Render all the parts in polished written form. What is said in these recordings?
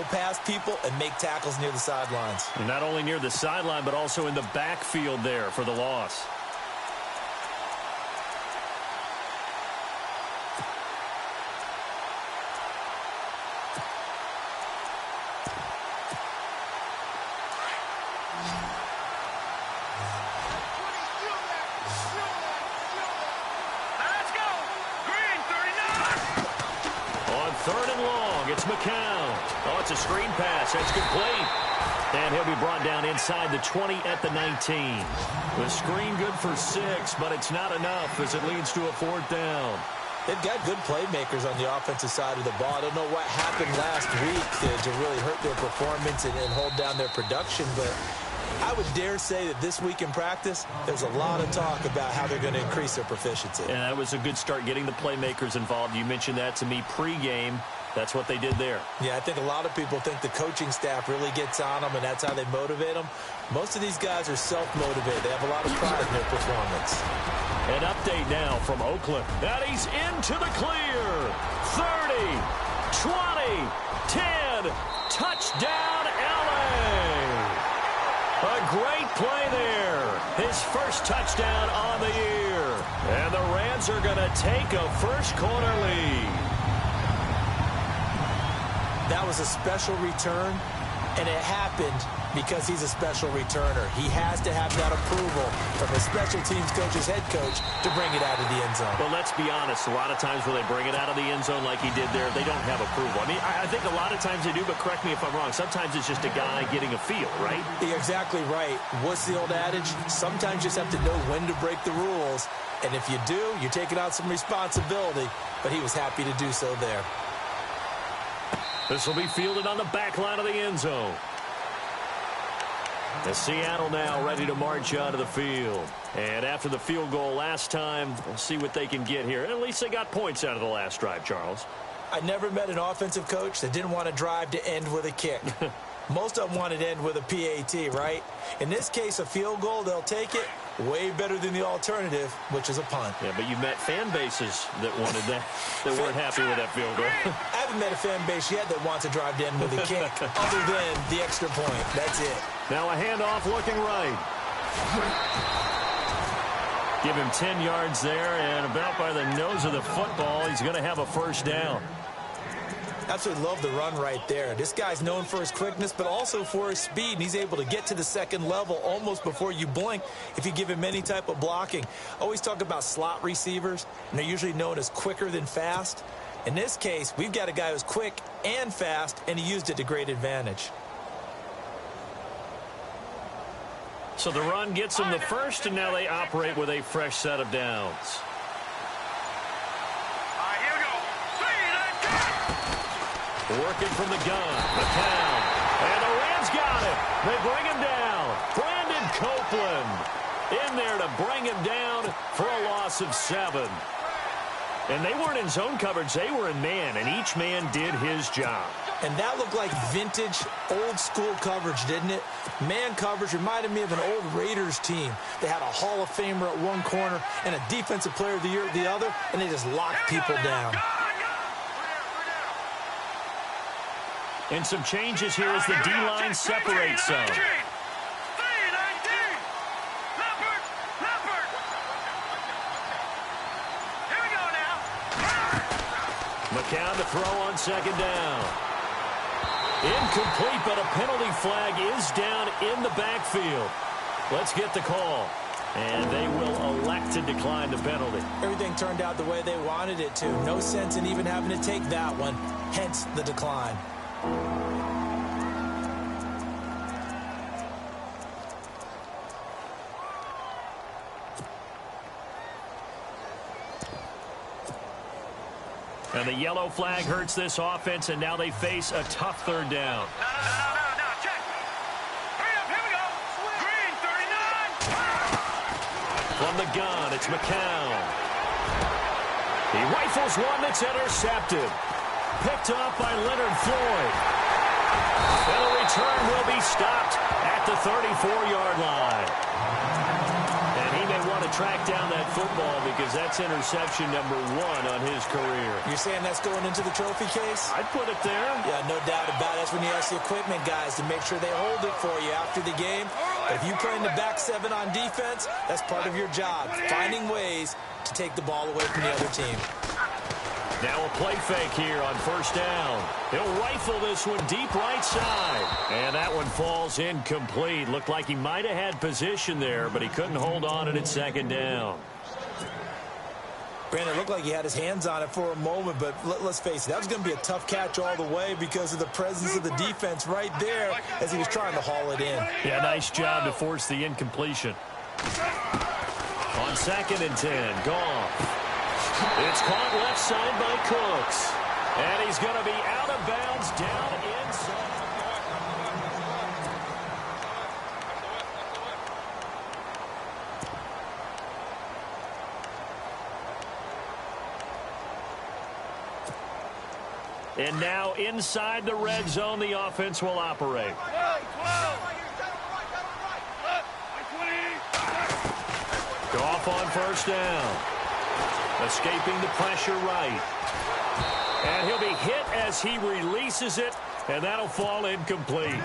past people and make tackles near the sidelines. And not only near the sideline, but also in the backfield there for the loss. It's a screen pass. That's complete. And he'll be brought down inside the 20 at the 19. The screen good for 6, but it's not enough as it leads to a 4th down. They've got good playmakers on the offensive side of the ball. I don't know what happened last week to really hurt their performance and hold down their production, but I would dare say that this week in practice, there's a lot of talk about how they're going to increase their proficiency. And that was a good start getting the playmakers involved. You mentioned that to me pregame. That's what they did there. Yeah, I think a lot of people think the coaching staff really gets on them, and that's how they motivate them. Most of these guys are self-motivated. They have a lot of pride in their performance. An update now from Oakland. That he's into the clear. 30, 20, 10, touchdown, LA. A great play there. His first touchdown on the year. And the Rams are going to take a first-quarter lead. That was a special return, and it happened because he's a special returner. He has to have that approval from his special teams coach's head coach to bring it out of the end zone. Well, let's be honest. A lot of times when they bring it out of the end zone like he did there, they don't have approval. I mean, I think a lot of times they do, but correct me if I'm wrong. Sometimes it's just a guy getting a feel, right? You're exactly right. What's the old adage? Sometimes you just have to know when to break the rules, and if you do, you're taking out some responsibility, but he was happy to do so there. This will be fielded on the back line of the end zone. The Seattle now ready to march out of the field. And after the field goal last time, we'll see what they can get here. At least they got points out of the last drive, Charles. I never met an offensive coach that didn't want to drive to end with a kick. Most of them wanted to end with a PAT, right? In this case, a field goal, they'll take it. Way better than the alternative, which is a punt. Yeah, but you met fan bases that wanted that, that weren't happy with that field goal. I haven't met a fan base yet that wants to drive to end with a kick, other than the extra point. That's it. Now a handoff looking right. Give him 10 yards there, and about by the nose of the football, he's going to have a first down. Absolutely love the run right there. This guy's known for his quickness, but also for his speed. And he's able to get to the second level almost before you blink if you give him any type of blocking. Always talk about slot receivers, and they're usually known as quicker than fast. In this case, we've got a guy who's quick and fast, and he used it to great advantage. So the run gets them the first, and now they operate with a fresh set of downs. Working from the gun, McCown, and the Rams got him. They bring him down. Brandon Copeland in there to bring him down for a loss of 7. And they weren't in zone coverage. They were in man, and each man did his job. And that looked like vintage, old-school coverage, didn't it? Man coverage reminded me of an old Raiders team. They had a Hall of Famer at one corner and a Defensive Player of the Year at the other, and they just locked people down. And some changes here as the D-line separates some. McCown to throw on second down. Incomplete, but a penalty flag is down in the backfield. Let's get the call. And they will elect to decline the penalty. Everything turned out the way they wanted it to. No sense in even having to take that one, hence the decline. And the yellow flag hurts this offense, and now they face a tough third down. No, check. Hurry up, here we go. Green, 39. From the gun, it's McCown. He rifles one that's intercepted. Picked up by Leonard Floyd. And the return will be stopped at the 34-yard line. And he may want to track down that football because that's interception number 1 on his career. You're saying that's going into the trophy case? I'd put it there. Yeah, no doubt about it. That's when you ask the equipment guys to make sure they hold it for you after the game. But if you play in the back 7 on defense, that's part of your job, finding ways to take the ball away from the other team. Now a play fake here on first down. He'll rifle this one deep right side. And that one falls incomplete. Looked like he might have had position there, but he couldn't hold on at second down. Brandon, it looked like he had his hands on it for a moment, but let's face it, that was going to be a tough catch all the way because of the presence of the defense right there as he was trying to haul it in. Yeah, nice job to force the incompletion. On 2nd and 10, Goff. It's caught left side by Cooks. And he's going to be out of bounds down inside. And now inside the red zone, the offense will operate. Goff on first down. Escaping the pressure right. And he'll be hit as he releases it, and that'll fall incomplete.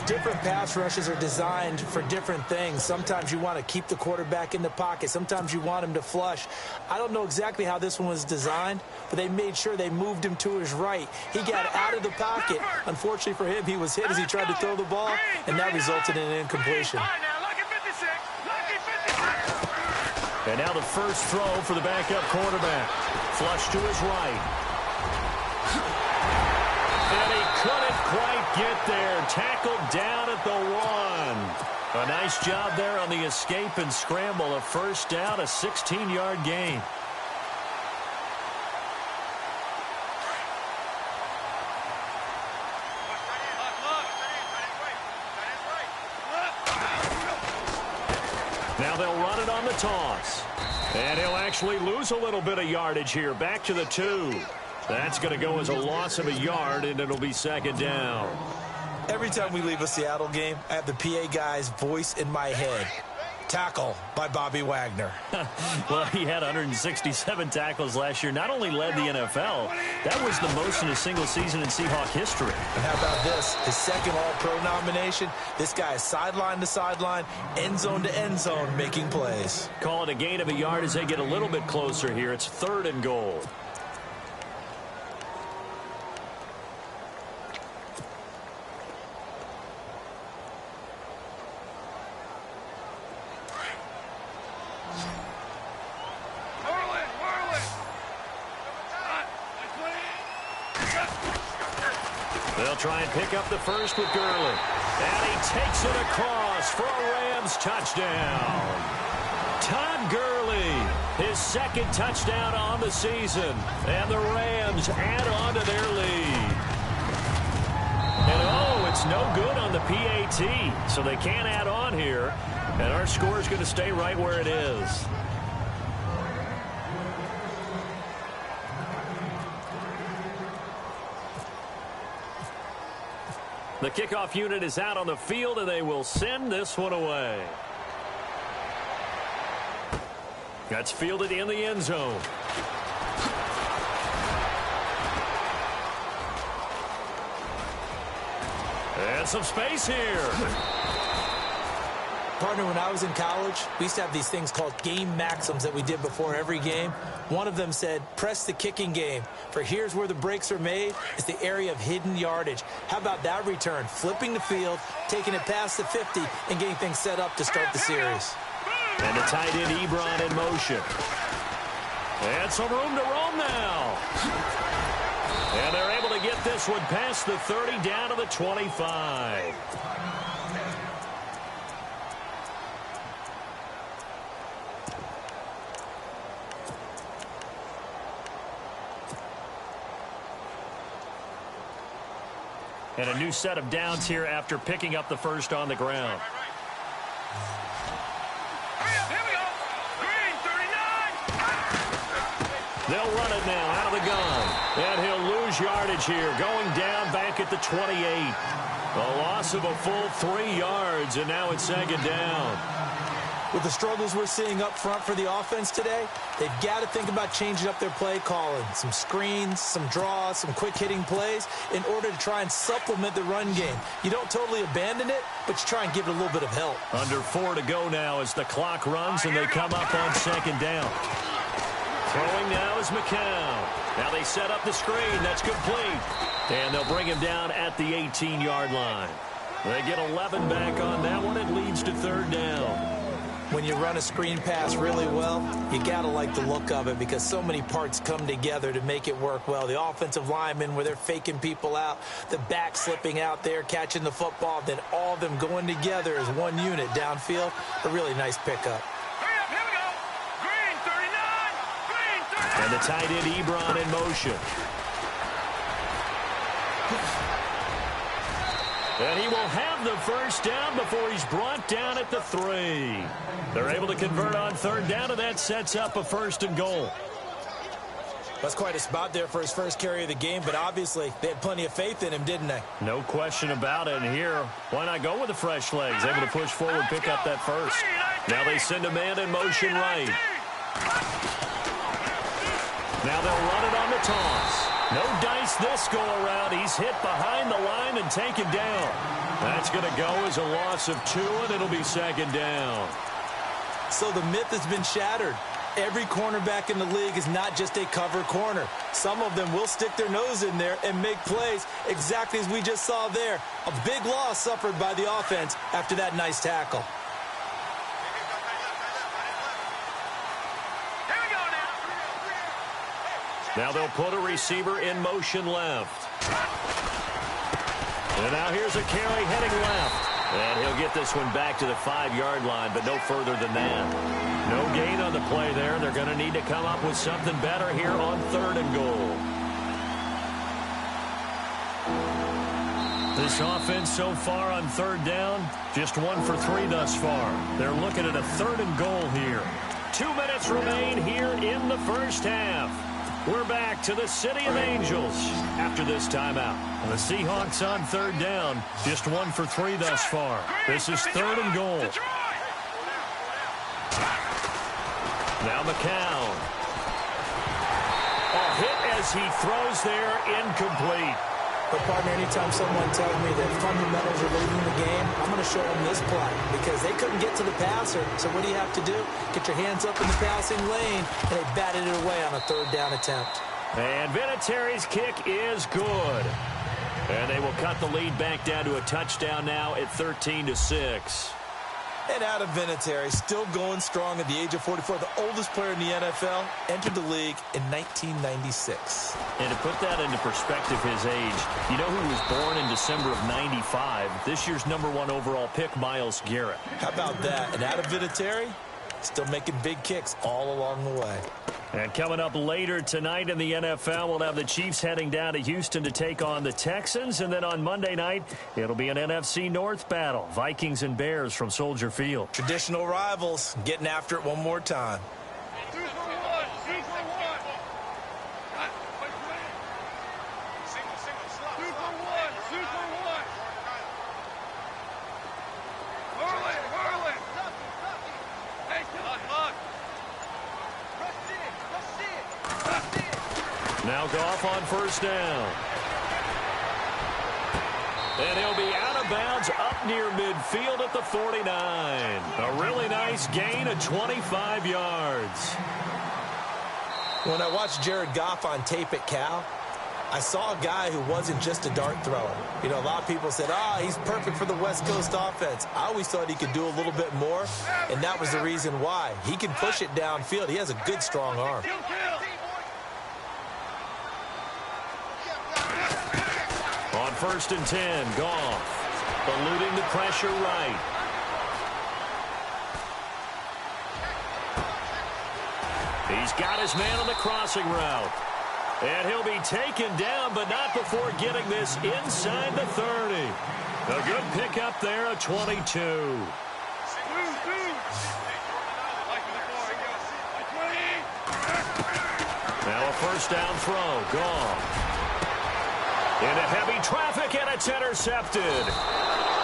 Different pass rushes are designed for different things. Sometimes you want to keep the quarterback in the pocket. Sometimes you want him to flush. I don't know exactly how this one was designed, but they made sure they moved him to his right. He got out of the pocket. Unfortunately for him, he was hit as he tried to throw the ball, and that resulted in an incompletion. And now the first throw for the backup quarterback. Flush to his right. And he couldn't quite get there. Tackled down at the 1. A nice job there on the escape and scramble. A first down, a 16-yard gain. Now they'll run it on the toss. And he'll actually lose a little bit of yardage here. Back to the 2. That's going to go as a loss of a yard, and it'll be 2nd down. Every time we leave a Seattle game, I have the PA guy's voice in my head. Tackle by Bobby Wagner. Well, he had 167 tackles last year. Not only led the NFL, that was the most in a single season in Seahawk history. And how about this? His second All-Pro nomination. This guy is sideline to sideline, end zone to end zone, making plays. Call it a gain of a yard as they get a little bit closer here. It's 3rd and goal. They'll try and pick up the first with Gurley. And he takes it across for a Rams touchdown. Todd Gurley, his 2nd touchdown on the season. And the Rams add on to their lead. And it's no good on the PAT. So they can't add on here. And our score is going to stay right where it is. The kickoff unit is out on the field, and they will send this one away. That's fielded in the end zone. And some space here. Partner, when I was in college, we used to have these things called game maxims that we did before every game. One of them said, press the kicking game. For here's where the breaks are made. It's the area of hidden yardage. How about that return? Flipping the field, taking it past the 50, and getting things set up to start the series. And the tight end Ebron in motion. And some room to roam now. And they're able to get this one past the 30 down to the 25. And a new set of downs here after picking up the first on the ground. They'll run it now out of the gun. And he'll lose yardage here, going down back at the 28. A loss of a full 3 yards, and now it's 2nd down. With the struggles we're seeing up front for the offense today, they've got to think about changing up their play calling. Some screens, some draws, some quick-hitting plays in order to try and supplement the run game. You don't totally abandon it, but you try and give it a little bit of help. Under 4 to go now as the clock runs and they come up on second down. Throwing now is McCown. Now they set up the screen. That's complete. And they'll bring him down at the 18-yard line. They get 11 back on that one. It leads to third down. When you run a screen pass really well, you got to like the look of it because so many parts come together to make it work well. The offensive linemen where they're faking people out, the back slipping out there, catching the football, then all of them going together as one unit downfield. A really nice pickup. Here we go. Green 39. Green 39. And the tight end Ebron in motion. And he will have the first down before he's brought down at the 3. They're able to convert on third down, and that sets up a first and goal. That's quite a spot there for his first carry of the game, but obviously they had plenty of faith in him, didn't they? No question about it. And here, why not go with the fresh legs? Able to push forward, pick up that first. Now they send a man in motion right. Now they'll run it on the toss. No dice this go-around. He's hit behind the line and taken down. That's going to go as a loss of 2, and it'll be second down. So the myth has been shattered. Every cornerback in the league is not just a cover corner. Some of them will stick their nose in there and make plays exactly as we just saw there. A big loss suffered by the offense after that nice tackle. Now they'll put a receiver in motion left. And now here's a carry heading left. And he'll get this one back to the 5-yard line, but no further than that. No gain on the play there. They're going to need to come up with something better here on third and goal. This offense so far on third down, just 1 for 3 thus far. They're looking at a third and goal here. 2 minutes remain here in the first half. We're back to the City of Angels after this timeout. The Seahawks on third down, just 1 for 3 thus far. This is third and goal. Now McCown. A hit as he throws there, incomplete. But, partner, anytime someone tells me that fundamentals are leading the game, I'm going to show them this play because they couldn't get to the passer. So what do you have to do? Get your hands up in the passing lane, and they batted it away on a third down attempt. And Vinatieri's kick is good. And they will cut the lead back down to a touchdown now at 13-6. And Adam Vinatieri still going strong at the age of 44. The oldest player in the NFL entered the league in 1996. And to put that into perspective, his age, you know who was born in December of 95? This year's #1 overall pick, Myles Garrett. How about that? And Adam Vinatieri still making big kicks all along the way. And coming up later tonight in the NFL, we'll have the Chiefs heading down to Houston to take on the Texans. And then on Monday night, it'll be an NFC North battle. Vikings and Bears from Soldier Field. Traditional rivals getting after it one more time. 2 for 1. 2 for 1. Single, 2 for 1. 2 for 1. Hurley. Hey, look. Now Goff on first down. And he'll be out of bounds up near midfield at the 49. A really nice gain of 25 yards. When I watched Jared Goff on tape at Cal, I saw a guy who wasn't just a dart thrower. You know, a lot of people said, he's perfect for the West Coast offense. I always thought he could do a little bit more, and that was the reason why. He can push it downfield. He has a good, strong arm. On 1st and 10, Goff eluding the pressure right. He's got his man on the crossing route. And he'll be taken down, but not before getting this inside the 30. A good pickup there at 22. Now a first down throw. Goff. Into heavy traffic, and it's intercepted.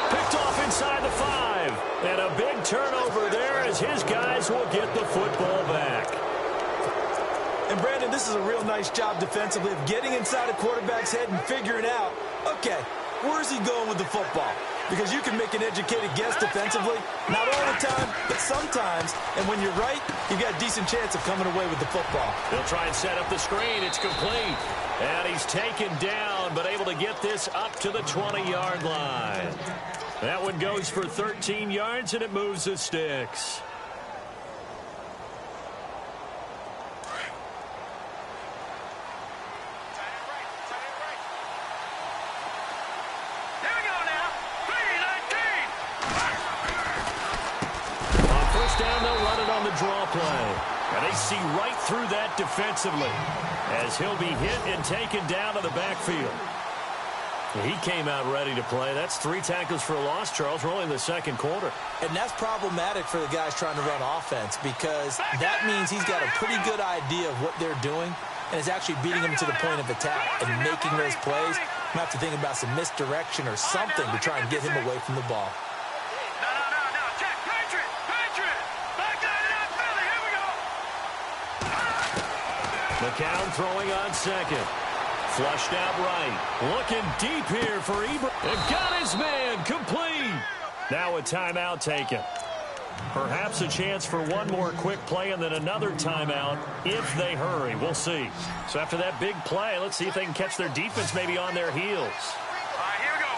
Picked off inside the 5. And a big turnover there as his guys will get the football back. And, Brandon, this is a real nice job defensively of getting inside a quarterback's head and figuring out, okay, where's he going with the football? Because you can make an educated guess defensively, not all the time, but sometimes. And when you're right, you've got a decent chance of coming away with the football. He'll try and set up the screen. It's complete. And he's taken down, but able to get this up to the 20-yard line. That one goes for 13 yards, and it moves the sticks. Down, they'll run it on the draw play. And they see right through that defensively as he'll be hit and taken down to the backfield. He came out ready to play. That's 3 tackles for a loss, Charles. We're only in the second quarter. And that's problematic for the guys trying to run offense because that means he's got a pretty good idea of what they're doing and is actually beating them to the point of attack and making those plays. You have to think about some misdirection or something to try and get him away from the ball. McCown throwing on second. Flushed out right. Looking deep here for Ebron. And got his man complete. Now a timeout taken. Perhaps a chance for one more quick play and then another timeout if they hurry. We'll see. So after that big play, let's see if they can catch their defense maybe on their heels. All right, here we go.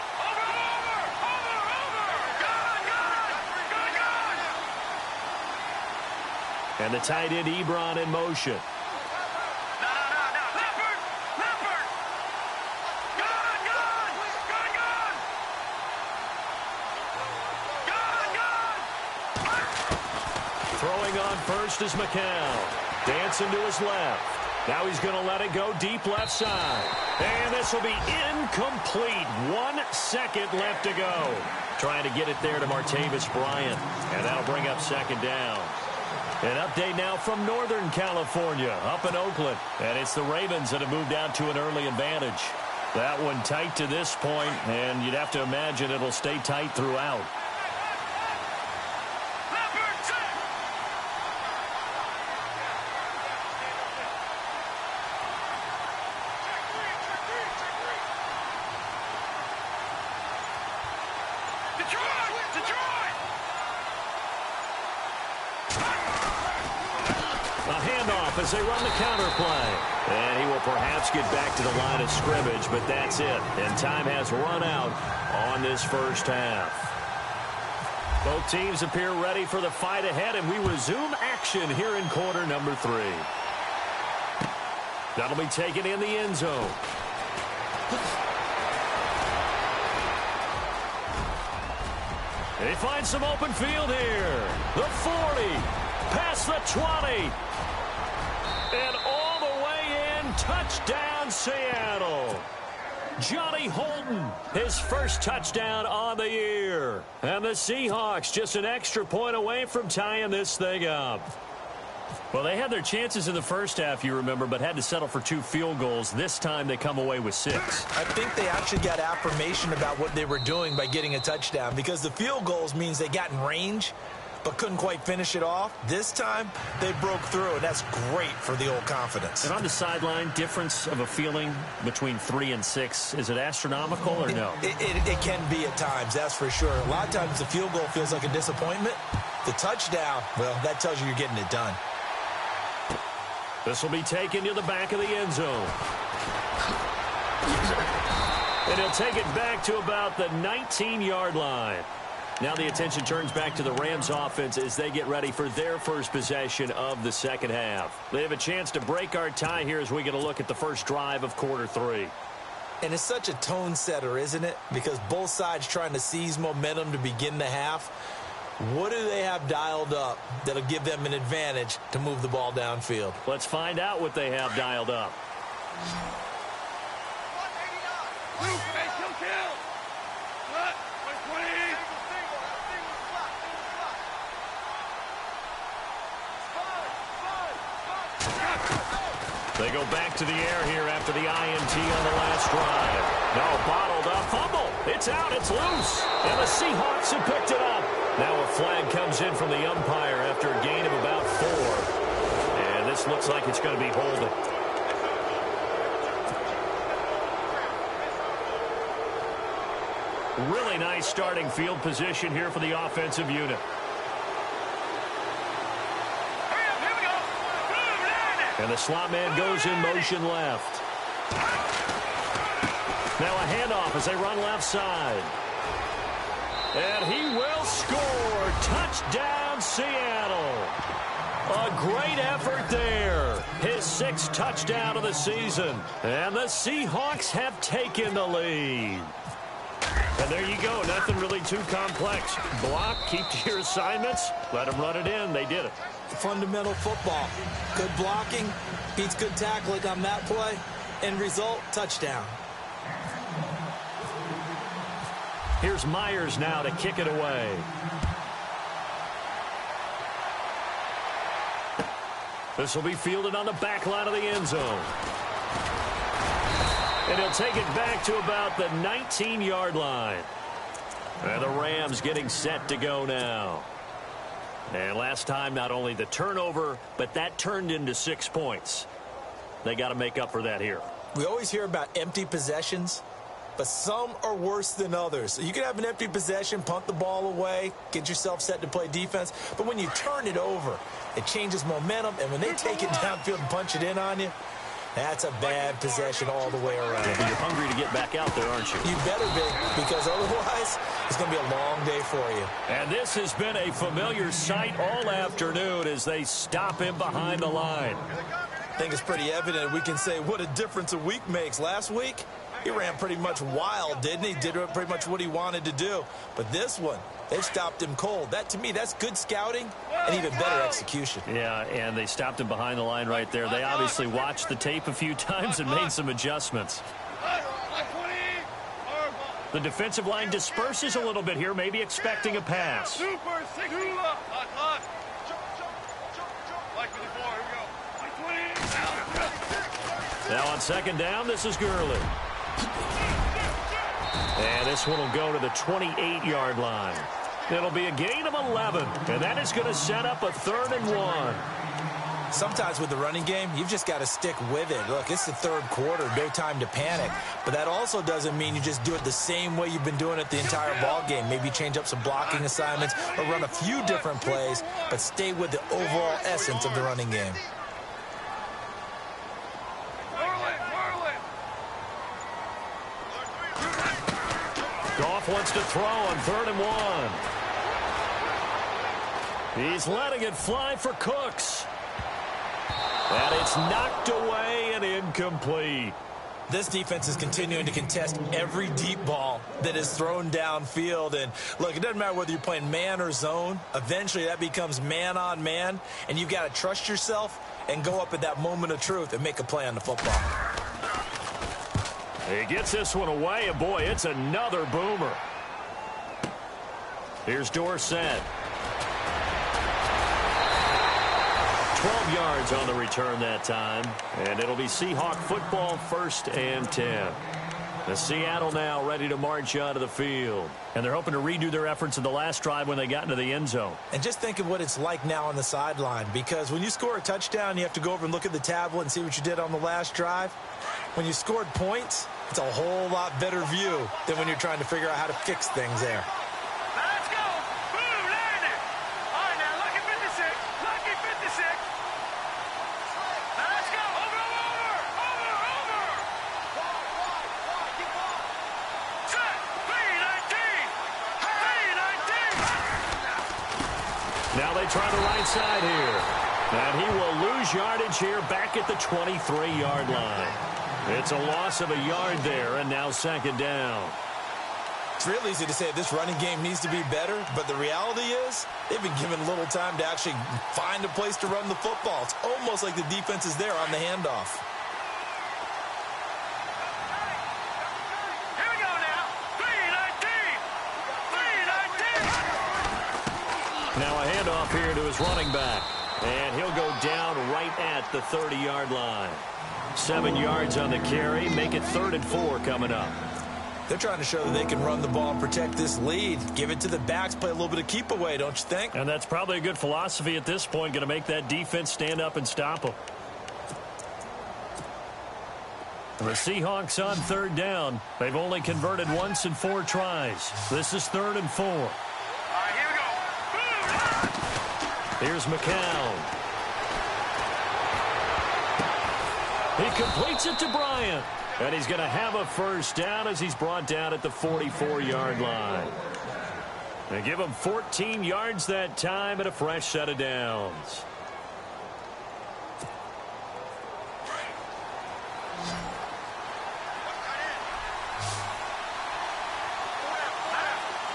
Over. And the tight end Ebron in motion. Throwing on first is McCown. Dancing to his left. Now he's going to let it go deep left side. And this will be incomplete. 1 second left to go. Trying to get it there to Martavis Bryant. And that'll bring up second down. An update now from Northern California, up in Oakland. And it's the Ravens that have moved out to an early advantage. That one tight to this point, and you'd have to imagine it'll stay tight throughout. As they run the counter play. And he will perhaps get back to the line of scrimmage, but that's it. And time has run out on this first half. Both teams appear ready for the fight ahead, and we resume action here in quarter number 3. That'll be taken in the end zone. They find some open field here. The 40, past the 20. And all the way in, touchdown Seattle. Johnny Holton, his first touchdown on the year. And the Seahawks just an extra point away from tying this thing up. Well, they had their chances in the first half, you remember, but had to settle for 2 field goals. This time they come away with 6. I think they actually got affirmation about what they were doing by getting a touchdown because the field goals means they got in range but couldn't quite finish it off. This time, they broke through, and that's great for the old confidence. And on the sideline, difference of a feeling between 3 and 6, is it astronomical or no? It can be at times, that's for sure. A lot of times the field goal feels like a disappointment. The touchdown, well, that tells you you're getting it done. This will be taken to the back of the end zone. And he'll take it back to about the 19-yard line. Now the attention turns back to the Rams offense as they get ready for their first possession of the second half. They have a chance to break our tie here as we get a look at the first drive of quarter 3. And it's such a tone setter, isn't it? Because both sides trying to seize momentum to begin the half. What do they have dialed up that'll give them an advantage to move the ball downfield? Let's find out what they have dialed up. They go back to the air here after the INT on the last drive. No, bottled up. Fumble It's out. It's loose. And the Seahawks have picked it up. Now a flag comes in from the umpire after a gain of about 4. And this looks like it's going to be holding. Really nice starting field position here for the offensive unit. And the slot man goes in motion left. Now a handoff as they run left side. And he will score. Touchdown, Seattle. A great effort there. His 6th touchdown of the season. And the Seahawks have taken the lead. And there you go. Nothing really too complex. Block, keep to your assignments, let them run it in. They did it. Fundamental football. Good blocking beats good tackling on that play. End result, touchdown. Here's Myers now to kick it away. This will be fielded on the back line of the end zone. And he'll take it back to about the 19-yard line. And the Rams getting set to go now. And last time, not only the turnover, but that turned into 6 points. They got to make up for that here. We always hear about empty possessions, but some are worse than others. You can have an empty possession, punt the ball away, get yourself set to play defense. But when you turn it over, it changes momentum. And when they take it downfield and punch it in on you, that's a bad possession all the way around. Yeah, but you're hungry to get back out there, aren't you? You better be, because otherwise it's going to be a long day for you. And this has been a familiar sight all afternoon as they stop him behind the line. I think it's pretty evident. We can say what a difference a week makes. Last week, he ran pretty much wild, didn't he? Did pretty much what he wanted to do. But this one, they've stopped him cold. That, to me, that's good scouting and even better execution. Yeah, and they stopped him behind the line right there. They obviously watched the tape a few times and made some adjustments. The defensive line disperses a little bit here, maybe expecting a pass. Now on second down, this is Gurley. And this one will go to the 28-yard line. It'll be a gain of 11, and that is going to set up a 3rd and 1. Sometimes with the running game, you've just got to stick with it. Look, it's the 3rd quarter, no time to panic. But that also doesn't mean you just do it the same way you've been doing it the entire ball game. Maybe change up some blocking assignments or run a few different plays, but stay with the overall essence of the running game. Goff wants to throw on 3rd and 1. He's letting it fly for Cooks. And it's knocked away and incomplete. This defense is continuing to contest every deep ball that is thrown downfield. And look, it doesn't matter whether you're playing man or zone. Eventually that becomes man on man. And you've got to trust yourself and go up at that moment of truth and make a play on the football. He gets this one away, and boy, it's another boomer. Here's Dorsett. 12 yards on the return that time, and it'll be Seahawk football, 1st and 10. The Seattle now ready to march out of the field. And they're hoping to redo their efforts in the last drive when they got into the end zone. And just think of what it's like now on the sideline, because when you score a touchdown, you have to go over and look at the tablet and see what you did on the last drive. When you scored points, it's a whole lot better view than when you're trying to figure out how to fix things there. Let's go. Boom, landed. All right, now, lucky 56. Lucky 56. Now, let's go. Over. Set. 319. Now they try the right side here. And he will lose yardage here back at the 23-yard line. It's a loss of a yard there, and now 2nd down. It's real easy to say this running game needs to be better, but the reality is they've been given little time to actually find a place to run the football. It's almost like the defense is there on the handoff. Here we go now. 319. Now a handoff here to his running back. And he'll go down right at the 30-yard line. 7 yards on the carry. Make it 3rd and 4 coming up. They're trying to show that they can run the ball and protect this lead. Give it to the backs, play a little bit of keep away, don't you think? And that's probably a good philosophy at this point, going to make that defense stand up and stop them. The Seahawks on third down. They've only converted once in 4 tries. This is 3rd and 4. All right, here we go. Here's McCown. He completes it to Bryant. And he's going to have a first down as he's brought down at the 44-yard line. They give him 14 yards that time and a fresh set of downs.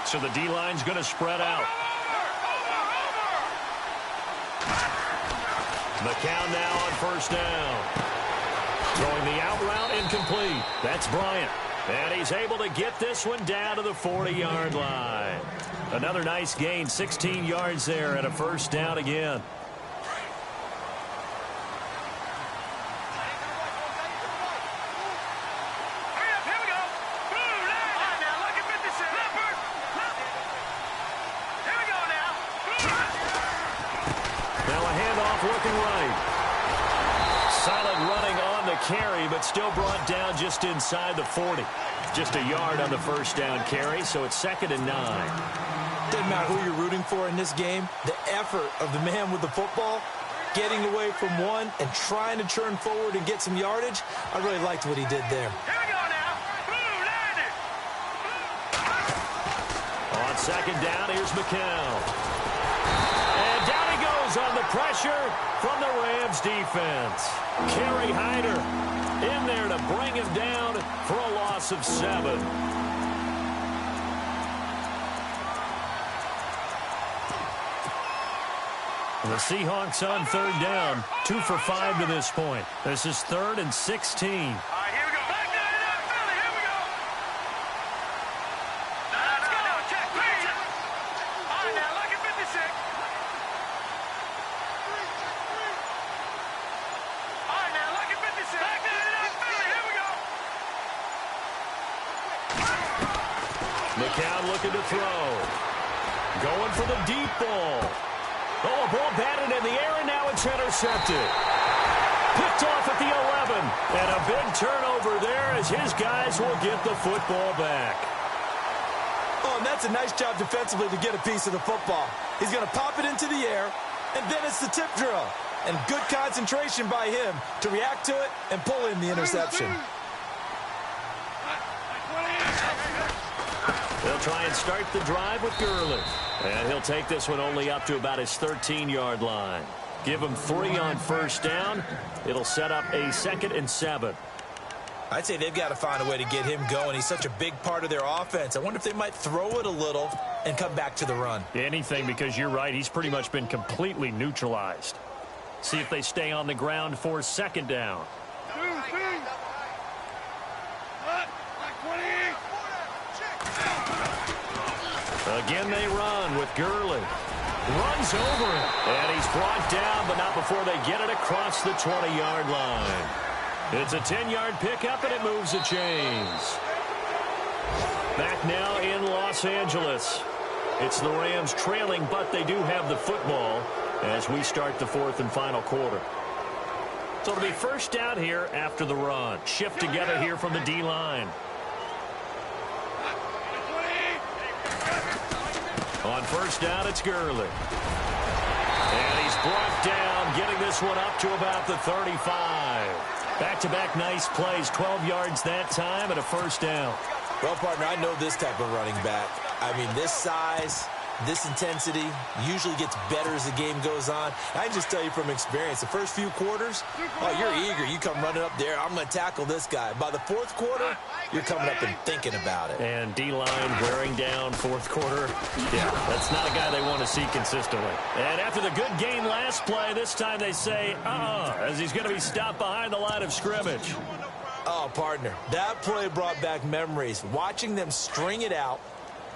So the D-line's going to spread out. McCown now on first down. Throwing the out route incomplete. That's Bryant. And he's able to get this one down to the 40-yard line. Another nice gain, 16 yards there and a first down again. Here we go. All right, now, look at 56. Here we go now. Now a handoff looking right. Solid running on the carry, but still brought down just inside the 40. Just a yard on the first down carry, so it's 2nd and 9. Doesn't matter who you're rooting for in this game. The effort of the man with the football, getting away from one and trying to turn forward and get some yardage, I really liked what he did there. Here we go now. On 2nd down, here's McCown. And down he goes on the pressure from the Rams defense. Kerry Hyder in there to bring him down for a loss of 7. The Seahawks on third down, 2 for 5 to this point. This is 3rd and 16. All right, here we go. Back down to that Philly. Here we go. Let's go. Check, please. All right, now, look at 56. All right, now, look at 56. Back down to that Philly. Here we go. McCown looking to throw. Going for the deep ball. Oh, a ball batted in the air, and now it's intercepted. Picked off at the 11. And a big turnover there as his guys will get the football back. Oh, and that's a nice job defensively to get a piece of the football. He's going to pop it into the air, and then it's the tip drill. And good concentration by him to react to it and pull in the interception. They'll try and start the drive with Gurley. And he'll take this one only up to about his 13-yard line. Give him 3 on first down. It'll set up a 2nd and 7. I'd say they've got to find a way to get him going. He's such a big part of their offense. I wonder if they might throw it a little and come back to the run. Anything, because you're right. He's pretty much been completely neutralized. See if they stay on the ground for 2nd down. Again, they run with Gurley. Runs over him. And he's brought down, but not before they get it across the 20-yard line. It's a 10-yard pickup, and it moves the chains. Back now in Los Angeles. It's the Rams trailing, but they do have the football as we start the 4th and final quarter. So it'll be first down here after the run. Shift together here from the D-line. On first down, it's Gurley. And he's brought down, getting this one up to about the 35. Back-to-back nice plays, 12 yards that time and a first down. Well, partner, I know this type of running back. I mean, this size, this intensity usually gets better as the game goes on. I can just tell you from experience, the first few quarters, oh, you're eager. You come running up there, I'm going to tackle this guy. By the 4th quarter, you're coming up and thinking about it. And D-line wearing down 4th quarter. Yeah, that's not a guy they want to see consistently. And after the good game last play, this time they say, as he's going to be stopped behind the line of scrimmage. Oh, partner, that play brought back memories. Watching them string it out,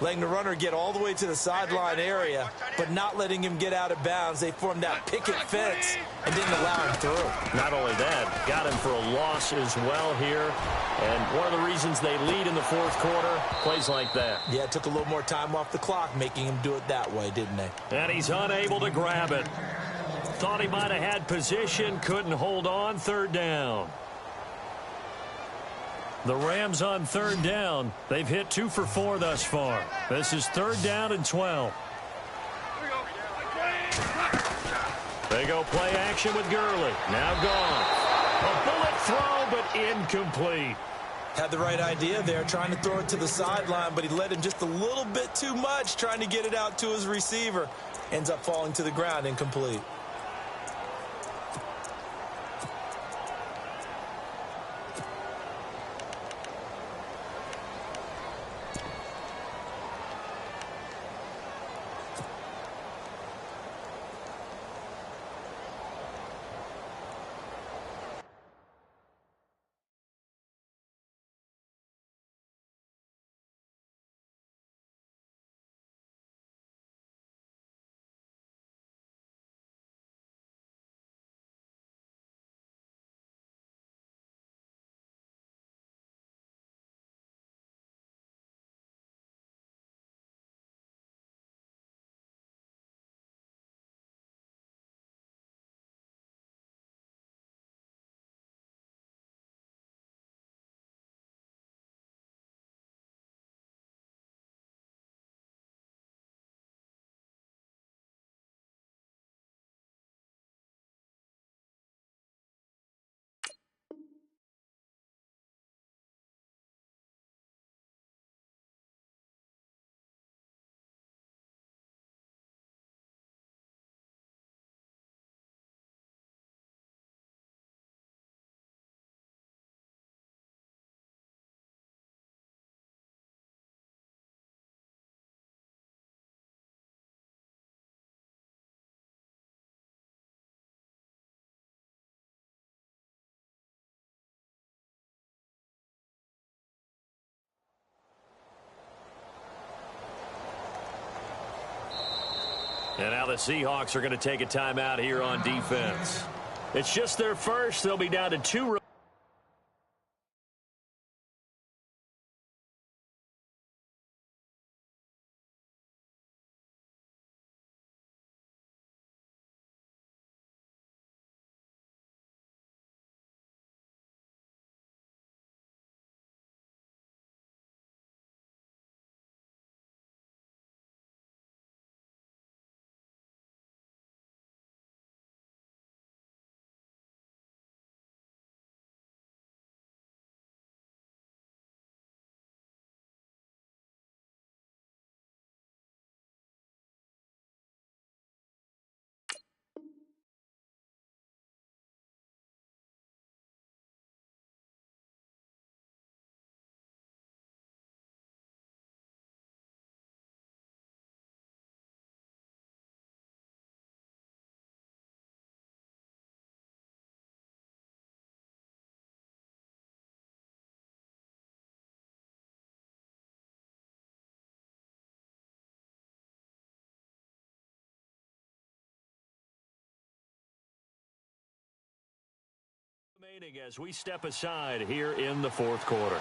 letting the runner get all the way to the sideline area, but not letting him get out of bounds. They formed that picket fence and didn't allow him through. Not only that, got him for a loss as well here. And one of the reasons they lead in the fourth quarter, plays like that. Yeah, it took a little more time off the clock, making him do it that way, didn't they? And he's unable to grab it. Thought he might have had position, couldn't hold on, third down. The Rams on third down. They've hit 2 for 4 thus far. This is third down and 12. They go play action with Gurley. Now gone. A bullet throw, but incomplete. Had the right idea there, trying to throw it to the sideline, but he led him just a little bit too much, trying to get it out to his receiver. Ends up falling to the ground, incomplete. And now the Seahawks are going to take a timeout here on defense. It's just their first. They'll be down to 2. Remaining as we step aside here in the fourth quarter.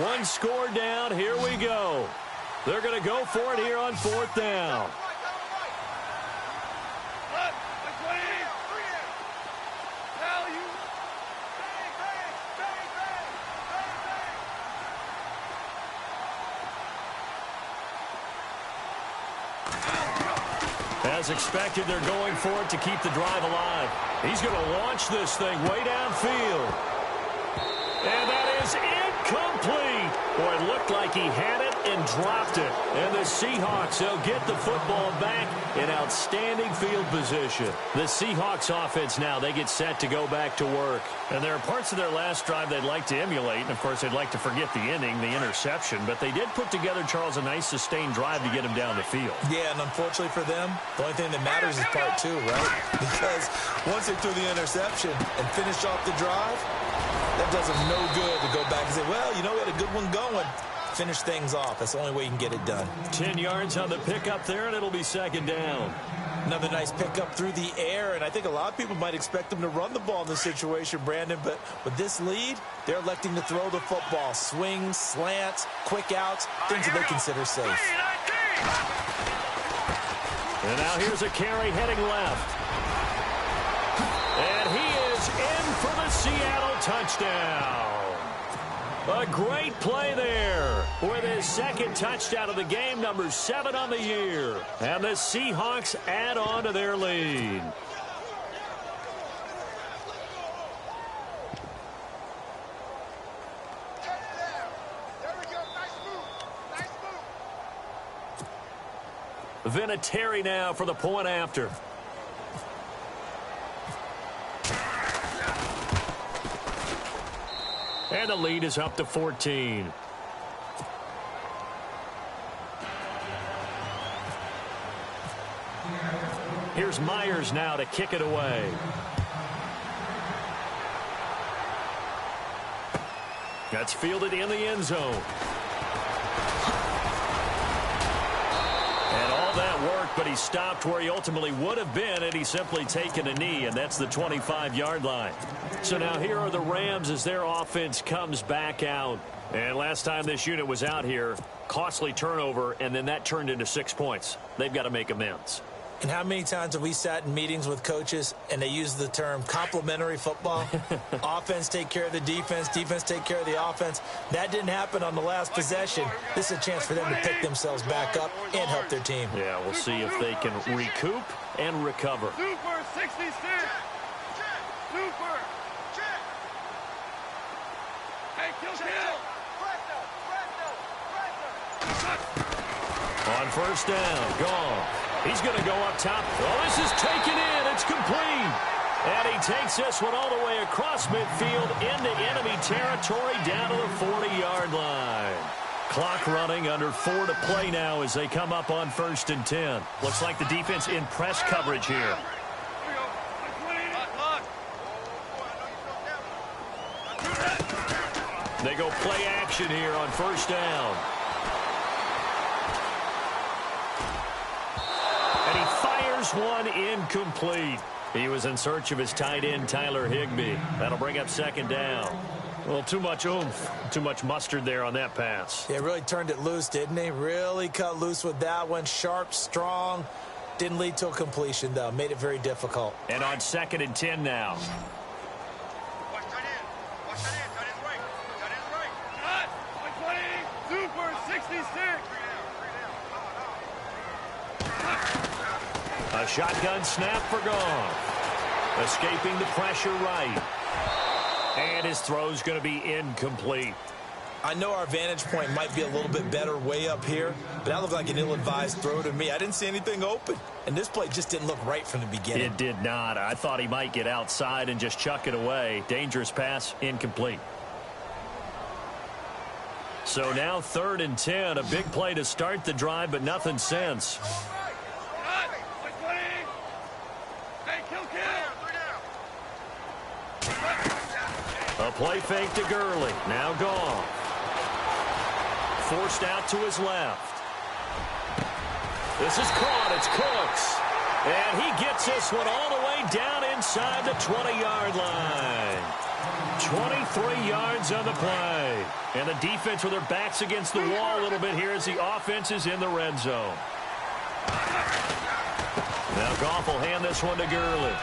One score down. Here we go. They're going to go for it here on fourth down. As expected, they're going for it to keep the drive alive. He's going to launch this thing way downfield. And that is incomplete. complete. Boy, it looked like he had it and dropped it. And the Seahawks, they'll get the football back in outstanding field position. The Seahawks offense now, they get set to go back to work. And there are parts of their last drive they'd like to emulate. And, of course, they'd like to forget the ending, the interception. But they did put together, Charles, a nice sustained drive to get him down the field. Yeah, and unfortunately for them, the only thing that matters is part two, right? Because once they threw the interception and finished off the drive, that does them no good to go back and say, well, you know, we had a good one going. Finish things off. That's the only way you can get it done. 10 yards on the pickup there, and it'll be second down. Another nice pickup through the air, and I think a lot of people might expect them to run the ball in this situation, Brandon, but with this lead, they're electing to throw the football. Swings, slants, quick outs, things that they consider safe. And now here's a carry heading left. And he is in for the Seattle touchdown. A great play there with his second touchdown of the game, number 7 on the year. And the Seahawks add on to their lead. Vinatieri now for the point after. And the lead is up to 14. Here's Myers now to kick it away. That's fielded in the end zone. And all that worked, but he stopped where he ultimately would have been had he simply taken a knee, and that's the 25-yard line. So now here are the Rams as their offense comes back out. And last time this unit was out here, costly turnover, and then that turned into 6 points. They've got to make amends. And how many times have we sat in meetings with coaches and they use the term complementary football? Offense take care of the defense, defense take care of the offense. That didn't happen on the last possession. This is a chance for them to pick themselves back up and help their team. Yeah, we'll see if they can recoup and recover. Super 66. Super. Hey, kill. On first down, gone. He's going to go up top. Oh, this is taken in. It's complete. And he takes this one all the way across midfield into enemy territory down to the 40-yard line. Clock running, under 4 to play now as they come up on 1st and 10. Looks like the defense in press coverage here. They go play action here on first down. And he fires one incomplete. He was in search of his tight end, Tyler Higbee. That'll bring up second down. Well, too much oomph, too much mustard there on that pass. Yeah, really turned it loose, didn't he? Really cut loose with that one. Sharp, strong. Didn't lead to a completion, though. Made it very difficult. And on 2nd and 10 now. A shotgun snap for Goff. Escaping the pressure right. And his throw's going to be incomplete. I know our vantage point might be a little bit better way up here, but that looked like an ill-advised throw to me. I didn't see anything open, and this play just didn't look right from the beginning. It did not. I thought he might get outside and just chuck it away. Dangerous pass, incomplete. So now 3rd and 10, a big play to start the drive, but nothing since. A play fake to Gurley. Now gone. Forced out to his left. This is caught. It's Cooks. And he gets this one all the way down inside the 20-yard line. 23 yards on the play. And the defense with their backs against the wall a little bit here as the offense is in the red zone. Now Goff will hand this one to Gurley.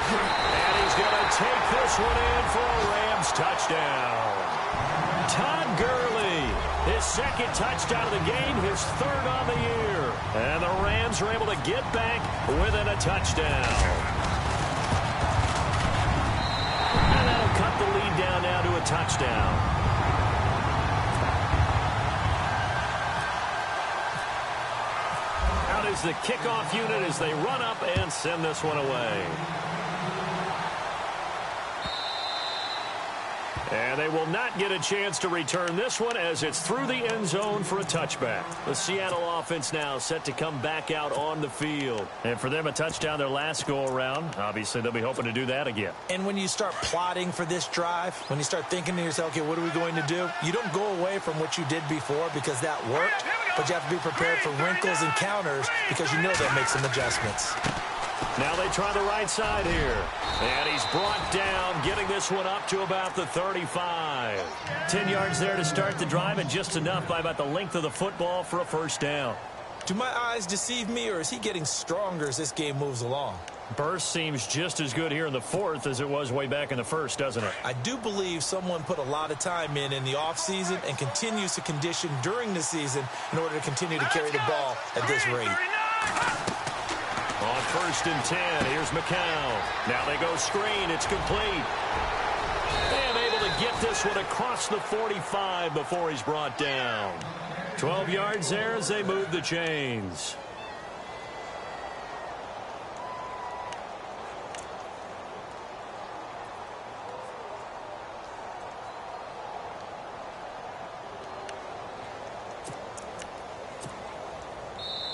And he's going to take this one in for a Rams touchdown. Todd Gurley, his 2nd touchdown of the game, his 3rd on the year. And the Rams are able to get back within a touchdown. And that'll cut the lead down now to a touchdown. is the kickoff unit as they run up and send this one away. And they will not get a chance to return this one as it's through the end zone for a touchback. The Seattle offense now set to come back out on the field. And for them, a touchdown their last go-around. Obviously, they'll be hoping to do that again. And when you start plotting for this drive, when you start thinking to yourself, okay, what are we going to do? You don't go away from what you did before because that worked, but you have to be prepared for wrinkles and counters because you know they'll make some adjustments. Now they try the right side here. And he's brought down, getting this one up to about the 35. 10 yards there to start the drive, and just enough by about the length of the football for a first down. Do my eyes deceive me, or is he getting stronger as this game moves along? Burst seems just as good here in the fourth as it was way back in the first, doesn't it? I do believe someone put a lot of time in the offseason and continues to condition during the season in order to continue to carry the ball at this rate. On 1st and 10, here's McCown. Now they go screen. It's complete. And able to get this one across the 45 before he's brought down. 12 yards there as they move the chains.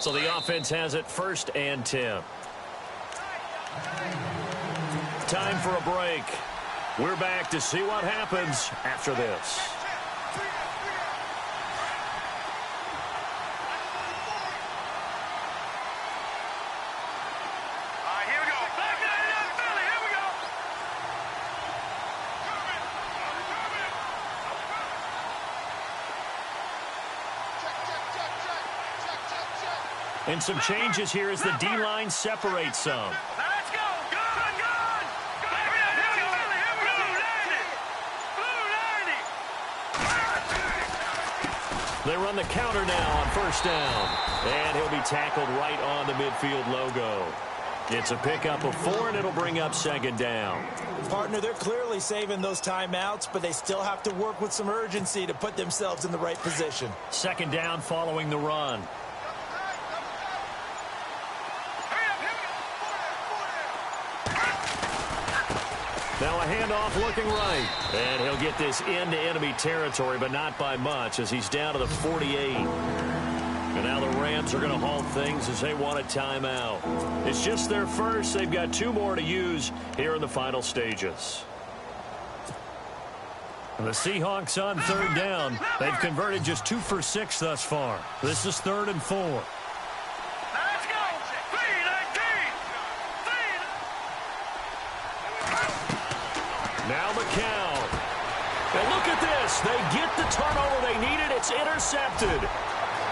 So the offense has it 1st and 10. Time for a break. We're back to see what happens after this. All right, here we go. Here we go. And some changes here as the D-line separates some. Let's go. Good. Here we go. Blue 90. They run the counter now on 1st down. And he'll be tackled right on the midfield logo. It's a pickup of 4, and it'll bring up 2nd down. Partner, they're clearly saving those timeouts, but they still have to work with some urgency to put themselves in the right position. 2nd down following the run. Now a handoff looking right. And he'll get this into enemy territory, but not by much as he's down to the 48. And now the Rams are going to halt things as they want a timeout. It's just their first. They've got 2 more to use here in the final stages. And the Seahawks on 3rd down. They've converted just 2 for 6 thus far. This is 3rd and 4. Let's go. 3-19. Now McCown. And look at this. They get the turnover they needed. It's intercepted.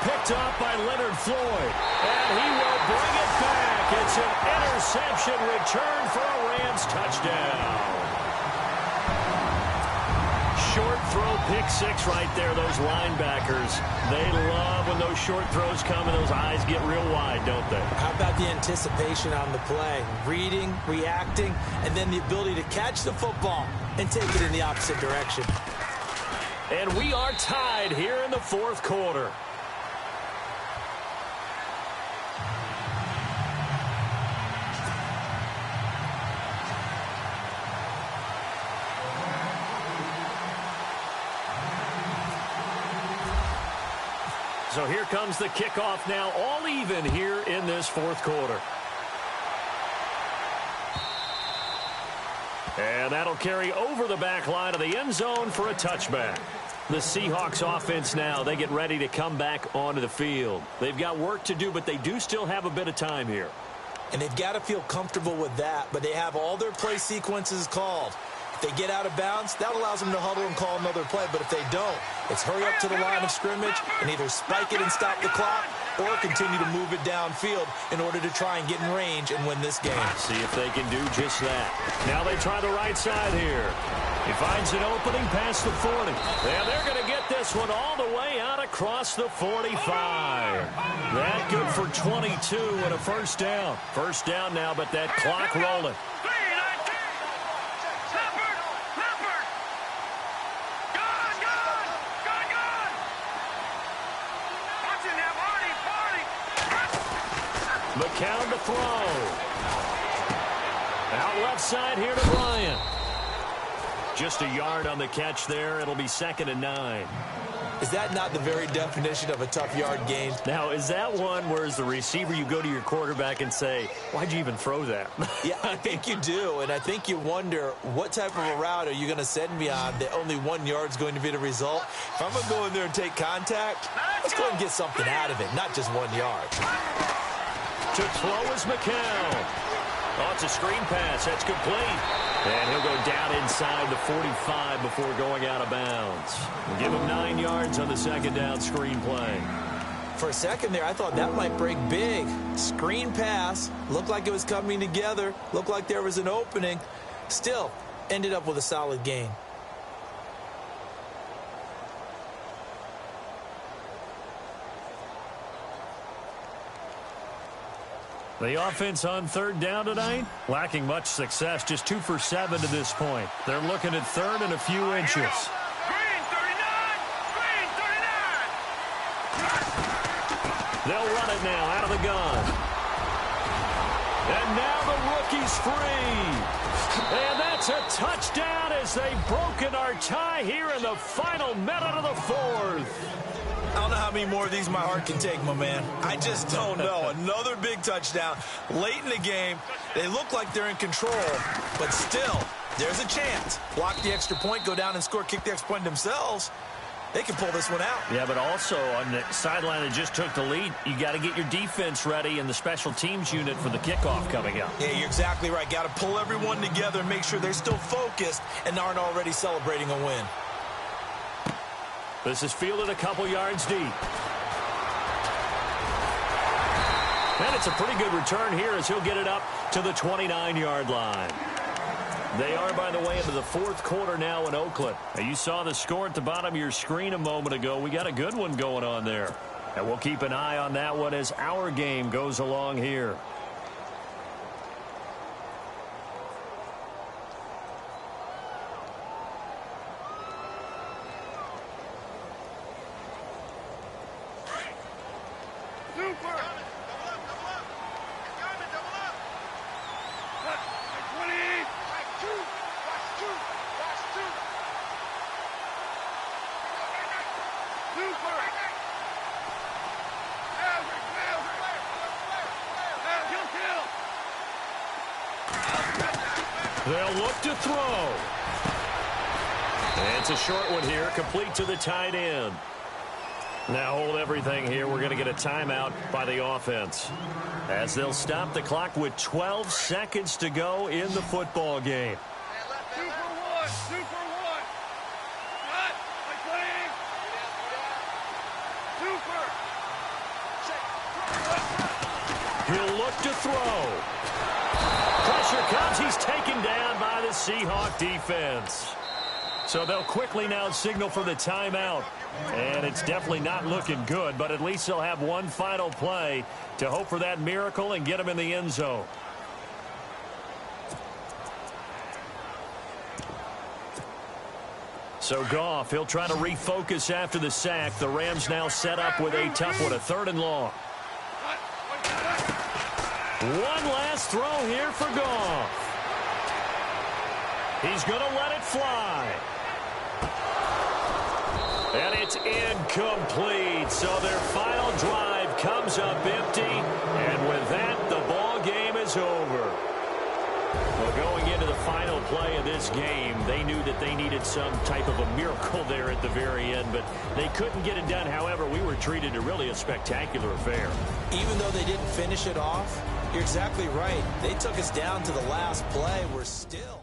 Picked up by Leonard Floyd. And he will bring it back. It's an interception return for a Rams touchdown. Short throw, pick 6 right there. Those linebackers, they love when those short throws come and those eyes get real wide, don't they? How about the anticipation on the play? Reading, reacting, and then the ability to catch the football and take it in the opposite direction. And we are tied here in the 4th quarter. So here comes the kickoff now, all even here in this 4th quarter. And that'll carry over the back line of the end zone for a touchback. The Seahawks offense now, they get ready to come back onto the field. They've got work to do, but they do still have a bit of time here. And they've got to feel comfortable with that, but they have all their play sequences called. If they get out of bounds, that allows them to huddle and call another play, but if they don't, it's hurry up to the line of scrimmage and either spike it and stop the clock or continue to move it downfield in order to try and get in range and win this game. See if they can do just that. Now they try the right side here. He finds an opening past the 40. And they're going to get this one all the way out across the 45. That good for 22 and a first down. First down now, but that clock rolling. McCown to throw. Out left side here to Bryant. Just a yard on the catch there. It'll be 2nd and 9. Is that not the very definition of a tough yard gain? Now, is that one where as the receiver you go to your quarterback and say, why'd you even throw that? Yeah, I think you do, and I think you wonder what type of a route are you going to send me on that only 1 yard's going to be the result? If I'm going to go in there and take contact, let's go ahead and get something out of it, not just 1 yard. To throw is McCown. Oh, it's a screen pass. That's complete. And he'll go down inside the 45 before going out of bounds. We'll give him 9 yards on the 2nd down screen play. For a second there, I thought that might break big. Screen pass. Looked like it was coming together. Looked like there was an opening. Still, ended up with a solid gain. The offense on 3rd down tonight, lacking much success, just 2 for 7 to this point. They're looking at 3rd and a few inches. Green 39! Green 39! They'll run it now out of the gun. And now the rookie's free. And that's a touchdown as they've broken our tie here in the final minute of the 4th. I don't know how many more of these my heart can take, my man. I just don't know. Another big touchdown late in the game. They look like they're in control, but still, there's a chance. Block the extra point, go down and score, kick the extra point themselves. They can pull this one out. Yeah, but also on the sideline that just took the lead, you got to get your defense ready and the special teams unit for the kickoff coming up. Yeah, you're exactly right. Got to pull everyone together and make sure they're still focused and aren't already celebrating a win. This is fielded a couple yards deep. And it's a pretty good return here as he'll get it up to the 29-yard line. They are, by the way, into the 4th quarter now in Oakland. Now, you saw the score at the bottom of your screen a moment ago. We got a good one going on there. And we'll keep an eye on that one as our game goes along here. They'll look to throw. And it's a short one here, complete to the tight end. Now hold everything here. We're going to get a timeout by the offense, as they'll stop the clock with 12 seconds to go in the football game. 2 for 1. 2 for 1. Cut. Like playing. 2 for. He'll look to throw. Pressure comes. He's taken down by the Seahawk defense. So they'll quickly now signal for the timeout. And it's definitely not looking good, but at least they'll have one final play to hope for that miracle and get him in the end zone. So Goff, he'll try to refocus after the sack. The Rams now set up with a tough one, a 3rd and long. One last throw here for Goff. He's going to let it fly. And it's incomplete. So their final drive comes up empty. And with that, the ball game is over. Well, going into the final play of this game, they knew that they needed some type of a miracle there at the very end, but they couldn't get it done. However, we were treated to really a spectacular affair. Even though they didn't finish it off, you're exactly right. They took us down to the last play. We're still...